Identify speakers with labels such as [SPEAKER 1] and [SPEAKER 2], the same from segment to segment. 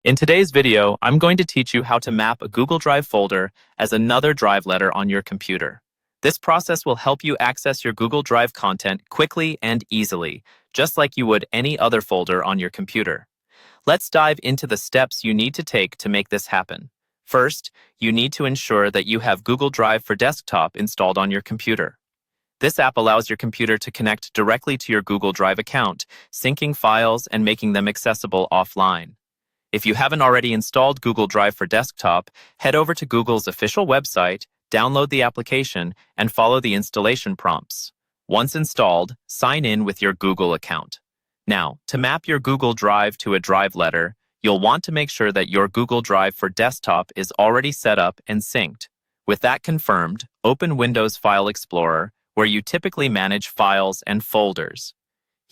[SPEAKER 1] In today's video, I'm going to teach you how to map a Google Drive folder as another drive letter on your computer. This process will help you access your Google Drive content quickly and easily, just like you would any other folder on your computer. Let's dive into the steps you need to take to make this happen. First, you need to ensure that you have Google Drive for Desktop installed on your computer. This app allows your computer to connect directly to your Google Drive account, syncing files and making them accessible offline. If you haven't already installed Google Drive for Desktop, head over to Google's official website, download the application, and follow the installation prompts. Once installed, sign in with your Google account. Now, to map your Google Drive to a drive letter, you'll want to make sure that your Google Drive for Desktop is already set up and synced. With that confirmed, open Windows File Explorer, where you typically manage files and folders.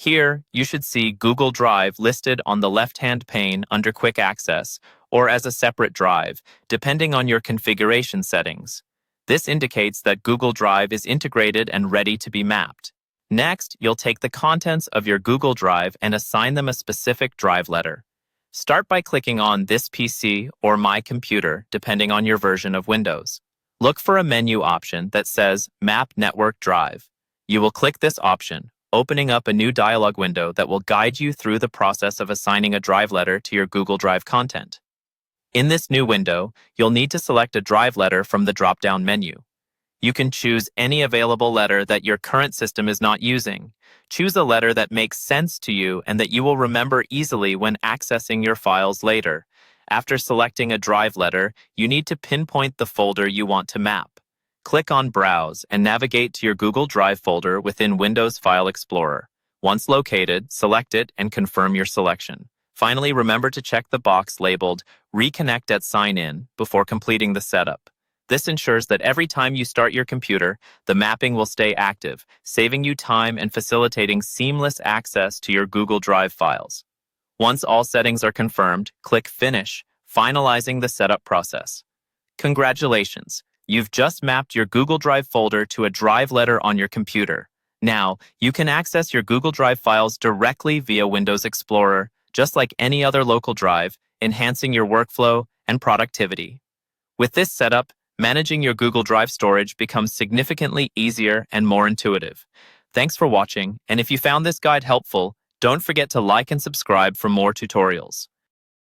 [SPEAKER 1] Here, you should see Google Drive listed on the left-hand pane under Quick Access or as a separate drive, depending on your configuration settings. This indicates that Google Drive is integrated and ready to be mapped. Next, you'll take the contents of your Google Drive and assign them a specific drive letter. Start by clicking on This PC or My Computer, depending on your version of Windows. Look for a menu option that says Map Network Drive. You will click this option, opening up a new dialog window that will guide you through the process of assigning a drive letter to your Google Drive content. In this new window, you'll need to select a drive letter from the drop-down menu. You can choose any available letter that your current system is not using. Choose a letter that makes sense to you and that you will remember easily when accessing your files later. After selecting a drive letter, you need to pinpoint the folder you want to map. Click on Browse and navigate to your Google Drive folder within Windows File Explorer. Once located, select it and confirm your selection. Finally, remember to check the box labeled Reconnect at Sign In before completing the setup. This ensures that every time you start your computer, the mapping will stay active, saving you time and facilitating seamless access to your Google Drive files. Once all settings are confirmed, click Finish, finalizing the setup process. Congratulations! You've just mapped your Google Drive folder to a drive letter on your computer. Now, you can access your Google Drive files directly via Windows Explorer, just like any other local drive, enhancing your workflow and productivity. With this setup, managing your Google Drive storage becomes significantly easier and more intuitive. Thanks for watching, and if you found this guide helpful, don't forget to like and subscribe for more tutorials.